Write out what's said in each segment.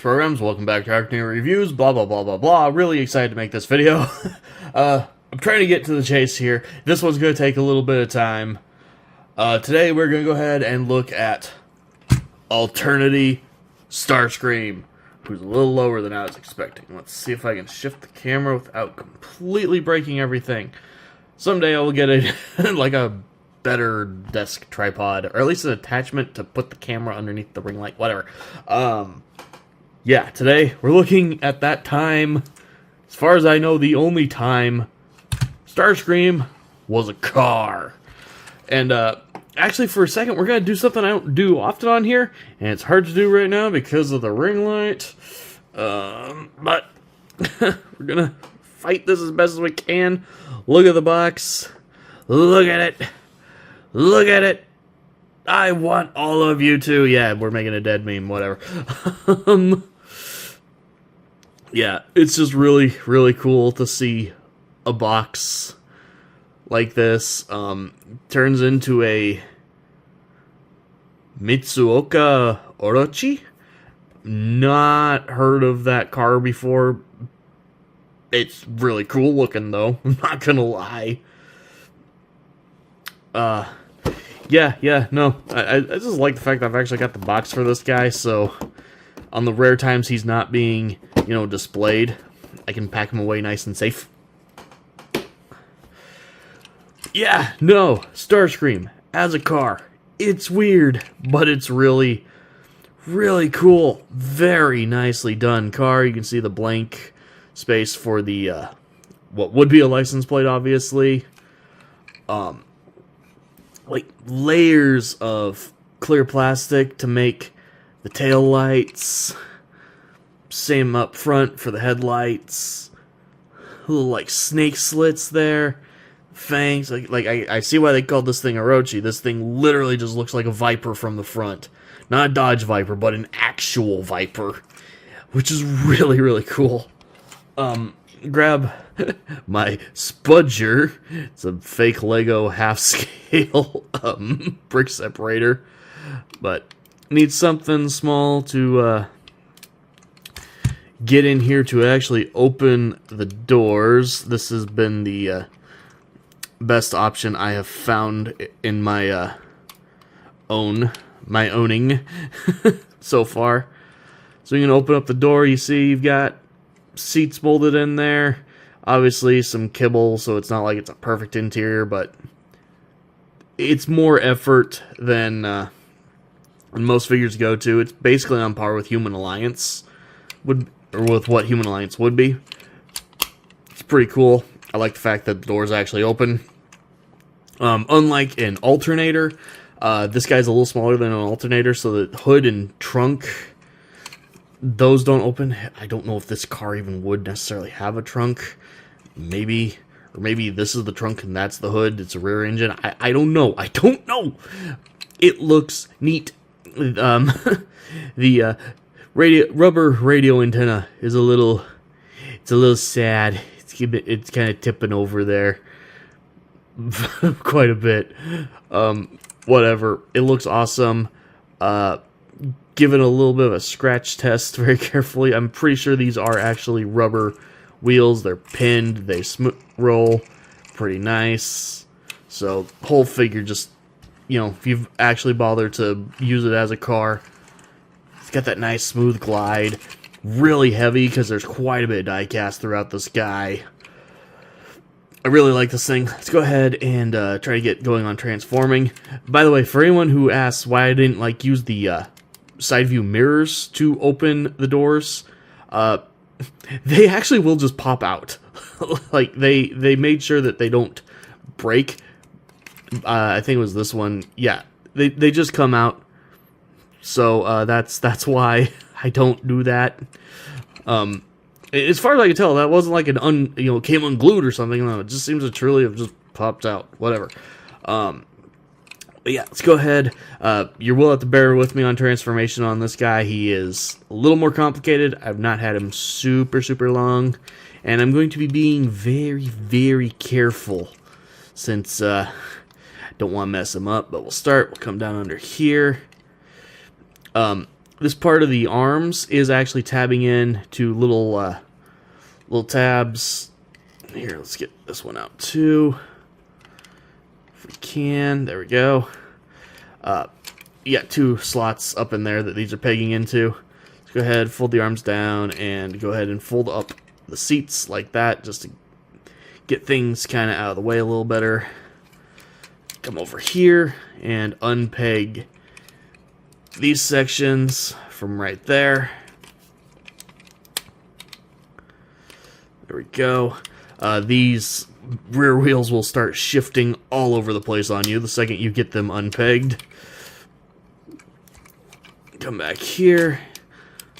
programs. Welcome back to ArcNeo Reviews, blah blah blah blah blah. Really excited to make this video. I'm trying to get to the chase here. This one's going to take a little bit of time. Today we're going to go ahead and look at Alternity Starscream, who's a little lower than I was expecting. Let's see if I can shift the camera without completely breaking everything. Someday I will get like a better desk tripod, or at least an attachment to put the camera underneath the ring light, whatever. Yeah, today we're looking at that time, as far as I know, the only time Starscream was a car. And actually, for a second, we're going to do something I don't do often on here, and it's hard to do right now because of the ring light. But we're going to fight this as best as we can. Look at the box. Look at it. Look at it. I want all of you to. Yeah, we're making a dead meme, whatever. Yeah, it's just really, really cool to see a box like this. Turns into a Mitsuoka Orochi. Not heard of that car before. It's really cool looking, though. I'm not gonna lie. Yeah, no. I just like the fact that I've actually got the box for this guy, so on the rare times he's not being, displayed, I can pack him away nice and safe. Yeah, no, Starscream as a car. It's weird, but it's really, really cool. Very nicely done car. You can see the blank space for the, what would be a license plate, obviously. Like layers of clear plastic to make the tail lights. Same up front for the headlights. Little like snake slits there. Fangs. I see why they called this thing Orochi. This thing literally just looks like a viper from the front. Not a Dodge Viper, but an actual viper. Which is really, really cool. Grab my Spudger. It's a fake Lego half-scale brick separator, but need something small to get in here to actually open the doors. This has been the best option I have found in my owning so far. So you can open up the door. You see you've got seats molded in there. Obviously some kibble, so it's not like it's a perfect interior, but it's more effort than most figures go to. It's basically on par with Human Alliance or with what Human Alliance would be. It's pretty cool. I like the fact that the doors actually open. Unlike an Alternator, this guy's a little smaller than an Alternator, so the hood and trunk, those don't open. I don't know if this car even would necessarily have a trunk. Maybe, or maybe this is the trunk and that's the hood. It's a rear engine. I don't know. I don't know. It looks neat. The rubber radio antenna is a little sad. It's kind of tipping over there quite a bit. Whatever. It looks awesome. Give it a little bit of a scratch test very carefully. I'm pretty sure these are actually rubber wheels. They're pinned. They roll pretty nice. So whole figure just, if you've actually bothered to use it as a car, it's got that nice smooth glide. Really heavy because there's quite a bit of die cast throughout this guy. I really like this thing. Let's go ahead and try to get going on transforming. By the way, for anyone who asks why I didn't use the side view mirrors to open the doors, they actually will just pop out. they made sure that they don't break. I think it was this one. Yeah, they just come out. So that's why I don't do that. As far as I can tell, that wasn't like an came unglued or something. No, it just seems to truly have just popped out. Whatever. But yeah, let's go ahead. You will have to bear with me on transformation on this guy. He is a little more complicated. I've not had him super, super long. And I'm going to be being very, very careful since I don't want to mess him up. But we'll start. We'll come down under here. this part of the arms is actually tabbing in to little tabs. Here, let's get this one out too. If we can, there we go. You got 2 slots up in there that these are pegging into. Let's go ahead, fold the arms down, and go ahead and fold up the seats like that, just to get things kind of out of the way a little better. Come over here and unpeg these sections from right there. There we go. These rear wheels will start shifting all over the place on you the second you get them unpegged. Come back here,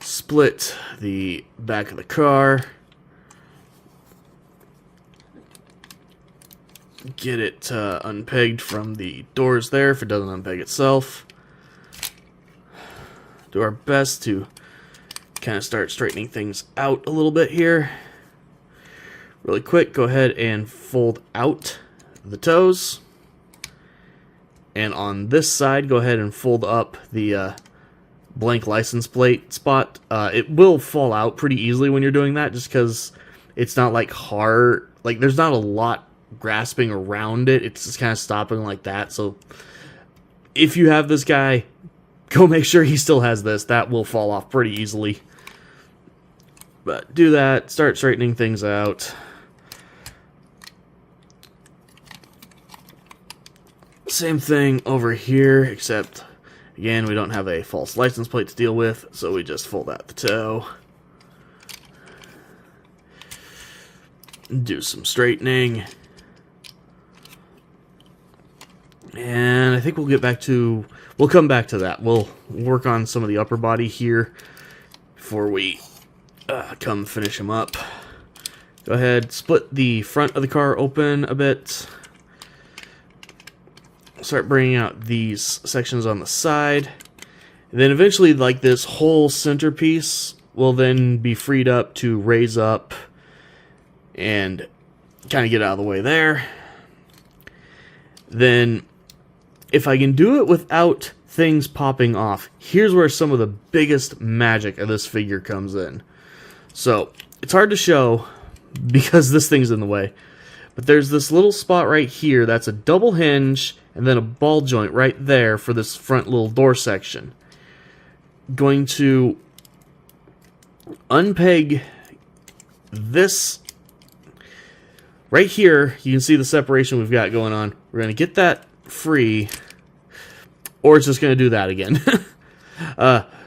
split the back of the car, get it unpegged from the doors there if it doesn't unpeg itself. Do our best to kind of start straightening things out a little bit here. Really quick, go ahead and fold out the toes. And on this side, go ahead and fold up the blank license plate spot. It will fall out pretty easily when you're doing that, just because it's not like hard, like there's not a lot grasping around it. It's just kind of stopping like that. So if you have this guy, go make sure he still has this. That will fall off pretty easily. But do that, start straightening things out. Same thing over here, except again, we don't have a false license plate to deal with, so we just fold out the toe. Do some straightening. And I think we'll come back to that. We'll work on some of the upper body here before we come finish them up. Go ahead, split the front of the car open a bit. Start bringing out these sections on the side. And then eventually, like, this whole centerpiece will then be freed up to raise up and kind of get out of the way there. Then, if I can do it without things popping off, here's where some of the biggest magic of this figure comes in. So, it's hard to show because this thing's in the way. But there's this little spot right here that's a double hinge and then a ball joint right there for this front little door section. Going to unpeg this right here. You can see the separation we've got going on. We're going to get that free, or it's just going to do that again.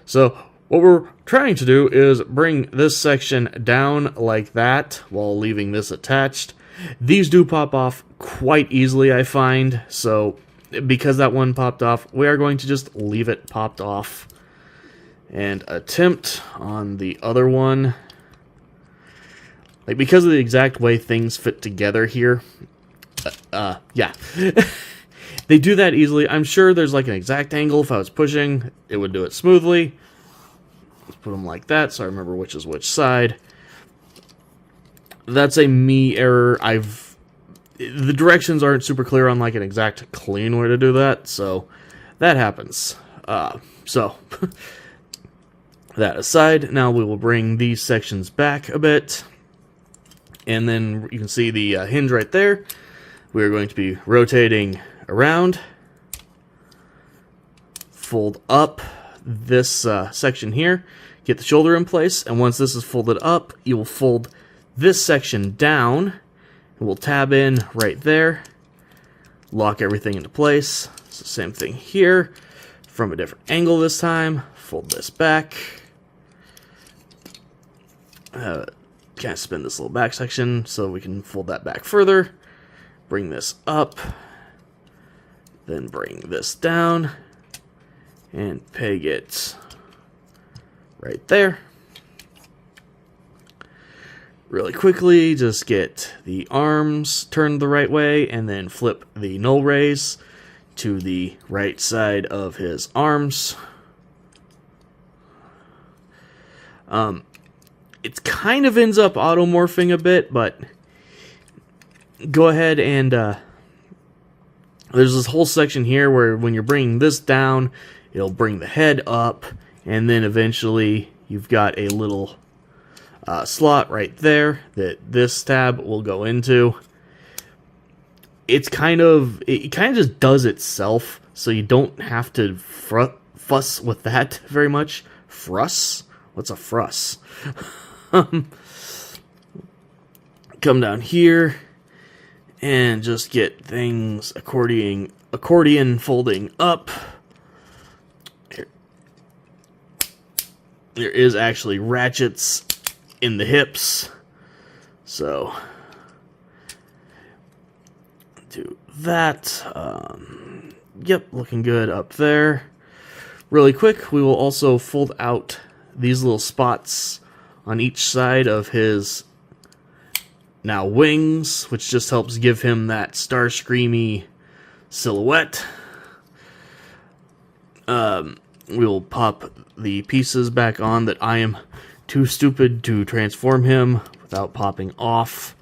So what we're trying to do is bring this section down like that while leaving this attached. These do pop off quite easily, I find, so because that one popped off, we are going to just leave it popped off and attempt on the other one. Like, because of the exact way things fit together here, yeah. They do that easily. I'm sure there's like an exact angle. If I was pushing, it would do it smoothly. Let's put them like that so I remember which is which side. That's a me error. The directions aren't super clear on like an exact clean way to do that, so that happens. So that aside, now we will bring these sections back a bit, and then you can see the hinge right there. We are going to be rotating around, fold up this section here, get the shoulder in place, and once this is folded up, you will fold this section down, and we'll tab in right there, lock everything into place. It's the same thing here, from a different angle this time. Fold this back, kind of spin this little back section so we can fold that back further, bring this up, then bring this down, and peg it right there. Really quickly, just get the arms turned the right way, and then flip the null raise to the right side of his arms. It kind of ends up automorphing a bit, but go ahead and there's this whole section here where when you're bringing this down, it'll bring the head up, and then eventually you've got a little slot right there that this tab will go into. It kind of just does itself, so you don't have to fuss with that very much. Fruss? What's a fruss? Come down here and just get things accordion folding up. Here. There is actually ratchets in the hips, so do that. Yep, looking good up there. Really quick, we will also fold out these little spots on each side of his now wings, which just helps give him that Starscreamy silhouette. We will pop the pieces back on that I am too stupid to transform him without popping off.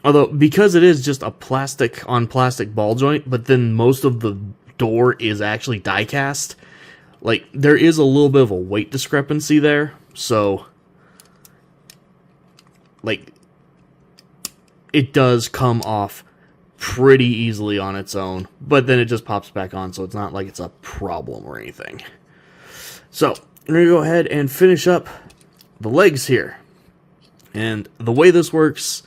Although, because it is just a plastic on plastic ball joint, but then most of the door is actually die cast, like, there is a little bit of a weight discrepancy there, so, like, it does come off pretty easily on its own, but then it just pops back on, so it's not like it's a problem or anything. So, I'm going to go ahead and finish up the legs here. And the way this works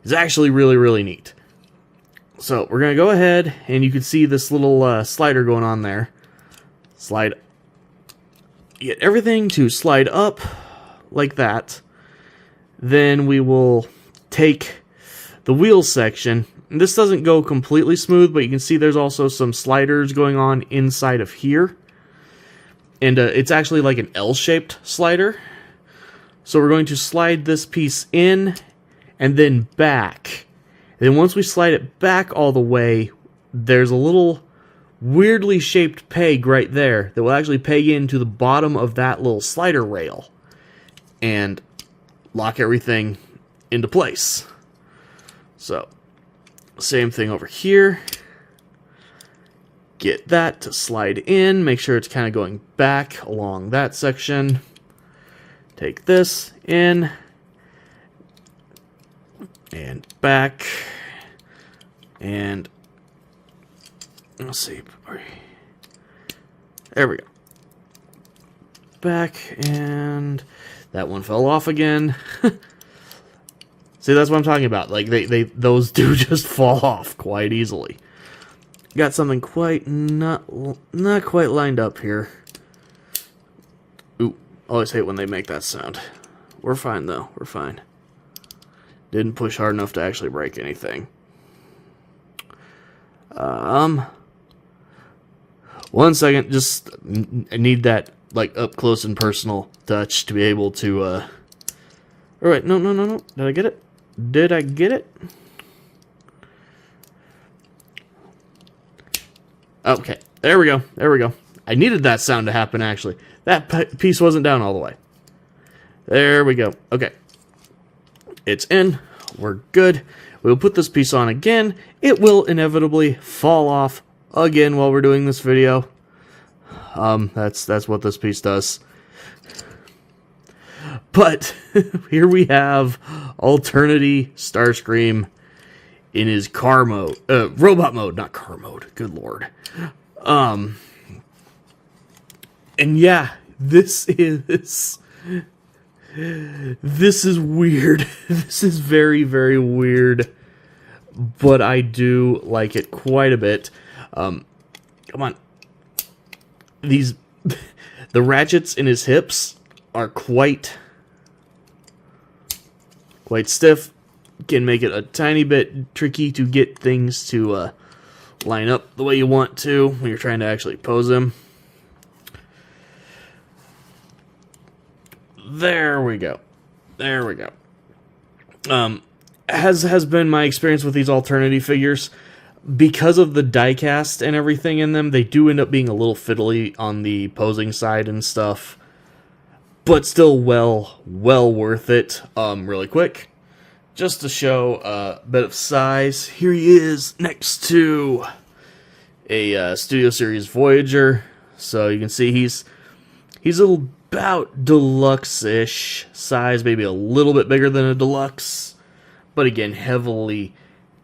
is actually really, really neat. So, we're going to go ahead, and you can see this little slider going on there. Slide. Get everything to slide up like that. Then we will take the wheel section. And this doesn't go completely smooth, but you can see there's also some sliders going on inside of here. And it's actually like an L-shaped slider. So we're going to slide this piece in and then back. And then once we slide it back all the way, there's a little weirdly shaped peg right there that will actually peg into the bottom of that little slider rail and lock everything into place. So, same thing over here. Get that to slide in. Make sure it's kind of going back along that section. Take this in. And back. And let's see. There we go. Back, and that one fell off again. See, that's what I'm talking about. Like, those do just fall off quite easily. Got something quite not quite lined up here. Ooh, always hate when they make that sound. We're fine though. We're fine. Didn't push hard enough to actually break anything. One second. Just I need that like up close and personal touch to be able to. All right. No. Did I get it? Did I get it? Okay, there we go. There we go. I needed that sound to happen, actually. That piece wasn't down all the way. There we go. Okay. It's in. We're good. We'll put this piece on again. It will inevitably fall off again while we're doing this video. That's what this piece does. But here we have Alternity Starscream in his car mode, robot mode, not car mode. Good lord. And yeah, this is weird. This is very, very weird, but I do like it quite a bit. Come on. The ratchets in his hips are quite stiff. Can make it a tiny bit tricky to get things to line up the way you want to when you're trying to actually pose them. There we go. There we go. Has been my experience with these Alternity figures. Because of the die-cast and everything in them, they do end up being a little fiddly on the posing side and stuff. But still well worth it. Really quick. Just to show a bit of size, here he is next to a Studio Series Voyager. So you can see he's He's about deluxe-ish size, maybe a little bit bigger than a deluxe. But again, heavily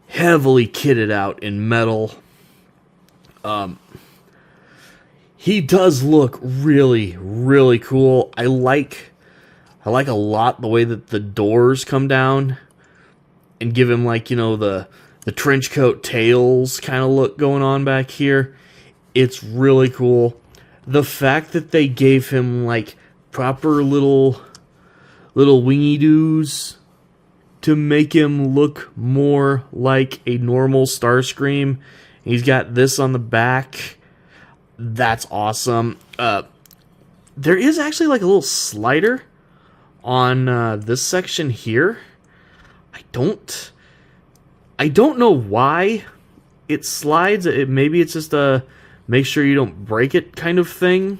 kitted out in metal. He does look really cool. I like a lot the way that the doors come down and give him, like, you know, the trench coat tails kind of look going on back here. It's really cool. The fact that they gave him, like, proper little wingy doos to make him look more like a normal Starscream. He's got this on the back. That's awesome. There is actually like a little slider on this section here. I don't know why it slides. Maybe it's just a make sure you don't break it kind of thing.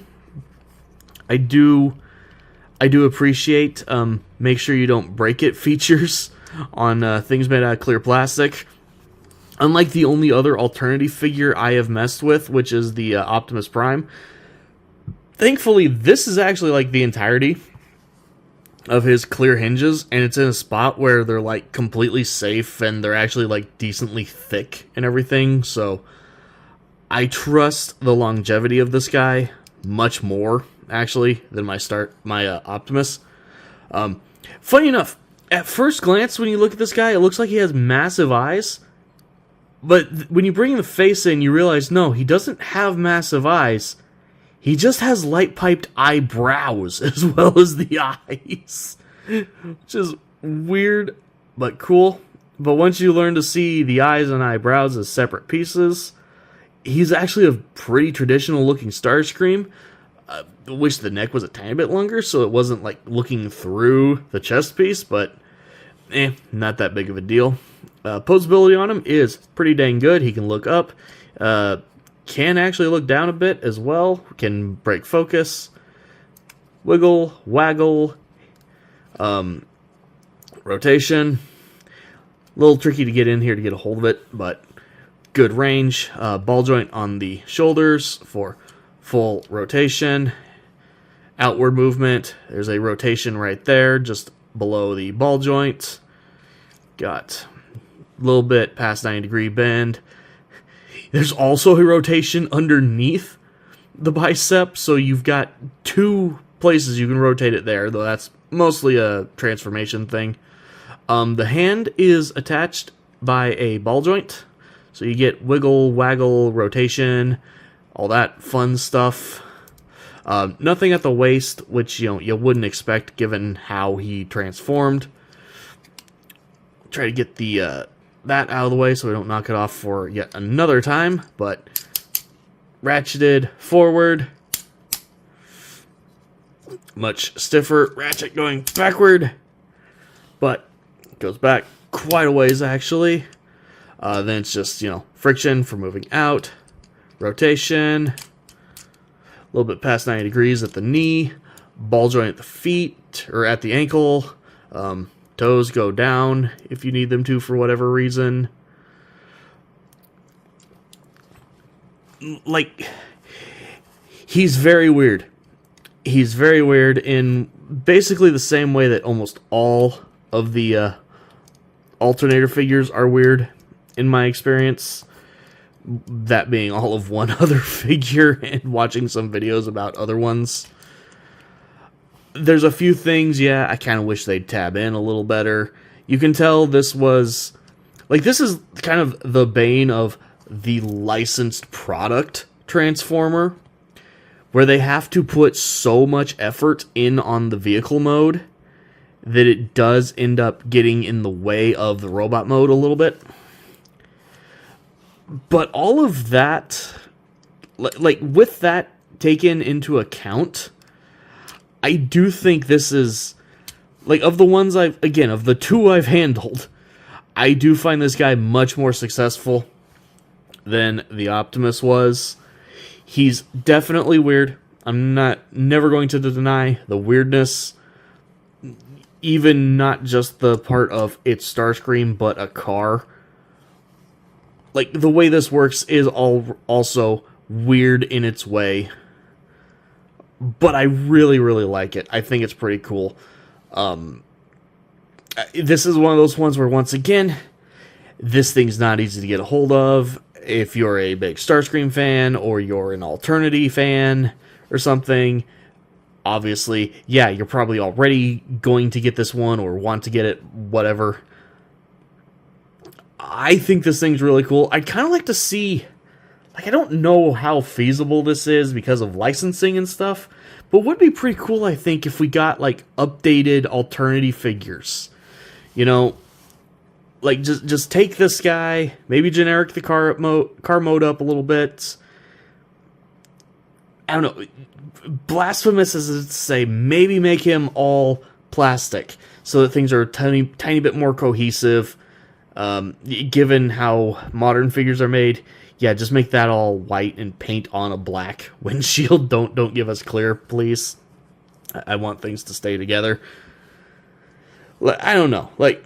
I do appreciate make sure you don't break it features on things made out of clear plastic. Unlike the only other Alternity figure I have messed with, which is the Optimus Prime, thankfully this is actually like the entirety of his clear hinges, and it's in a spot where they're like completely safe and they're actually like decently thick and everything. So I trust the longevity of this guy much more actually than my Optimus. Funny enough, at first glance when you look at this guy, it looks like he has massive eyes. But when you bring the face in, you realize, no, he doesn't have massive eyes. He just has light-piped eyebrows as well as the eyes. Which is weird, but cool. But once you learn to see the eyes and eyebrows as separate pieces, he's actually a pretty traditional-looking Starscream. I wish the neck was a tiny bit longer, so it wasn't like looking through the chest piece, but not that big of a deal. Posability on him is pretty dang good. He can look up, can actually look down a bit as well, can break focus, wiggle, waggle, rotation. A little tricky to get in here to get a hold of it, but good range. Ball joint on the shoulders for full rotation. Outward movement, there's a rotation right there, just below the ball joint. Got a little bit past 90-degree bend. There's also a rotation underneath the bicep, so you've got two places you can rotate it there, though that's mostly a transformation thing. The hand is attached by a ball joint, so you get wiggle, waggle, rotation, all that fun stuff. Nothing at the waist, which you wouldn't expect given how he transformed. Try to get the that out of the way so we don't knock it off for yet another time, but ratcheted forward, much stiffer ratchet going backward, but goes back quite a ways actually. Then it's just friction for moving out, rotation, a little bit past 90 degrees at the knee, ball joint at the feet or at the ankle. Toes go down if you need them to for whatever reason. Like, he's very weird. He's very weird in basically the same way that almost all of the Alternator figures are weird, in my experience. That being all of one other figure and watching some videos about other ones. There's a few things, I kind of wish they'd tab in a little better. You can tell this is kind of the bane of the licensed product Transformer, where they have to put so much effort in on the vehicle mode that it does end up getting in the way of the robot mode a little bit. But all of that, like with that taken into account, I do think this is, like, of the ones of the two I've handled, I do find this guy much more successful than the Optimus was. He's definitely weird. I'm never going to deny the weirdness, even not just the part of it's Starscream, but a car. Like, the way this works is also weird in its way. but I really, really like it. I think it's pretty cool. This is one of those ones where, once again, this thing's not easy to get a hold of. If you're a big Starscream fan, or you're an Alternity fan or something, obviously, yeah, you're probably already going to get this one or want to get it, whatever. I think this thing's really cool. I'd kind of like to see, like, I don't know how feasible this is because of licensing and stuff, but would be pretty cool, I think, if we got, like, updated Alternity figures. You know, like, just take this guy, maybe generic the car mode up a little bit. I don't know. Blasphemous as to say, maybe make him all plastic so that things are a tiny bit more cohesive. Given how modern figures are made, yeah, just make that all white and paint on a black windshield. Don't give us clear, please. I want things to stay together. I don't know. Like,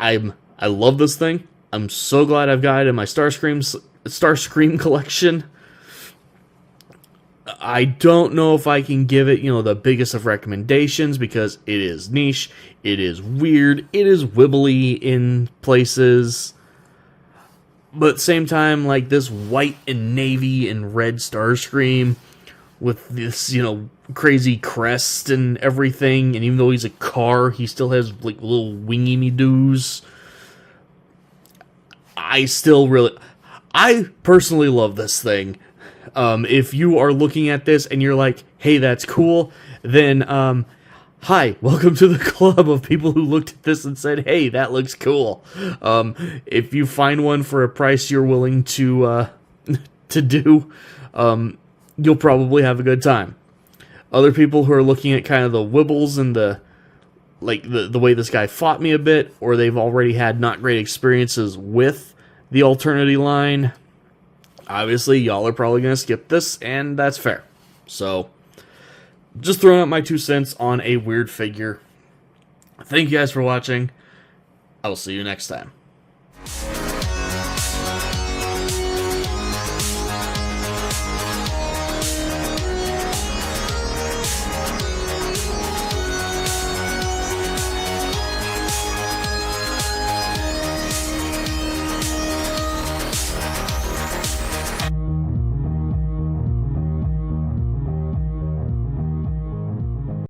I love this thing. I'm so glad I've got it in my Starscream collection. I don't know if I can give it, the biggest of recommendations because it is niche, it is weird, it is wibbly in places. But at the same time, like, this white and navy and red Starscream with this, crazy crest and everything, and even though he's a car, he still has, like, little wingy-me-doos. I personally love this thing. If you are looking at this and you're like, hey, that's cool, then, hi, welcome to the club of people who looked at this and said, hey, that looks cool. If you find one for a price you're willing to do, you'll probably have a good time. Other people who are looking at kind of the wibbles and the way this guy fought me a bit, or they've already had not great experiences with the Alternity line, obviously y'all are probably going to skip this, and that's fair. So, just throwing out my 2 cents on a weird figure. Thank you guys for watching. I will see you next time.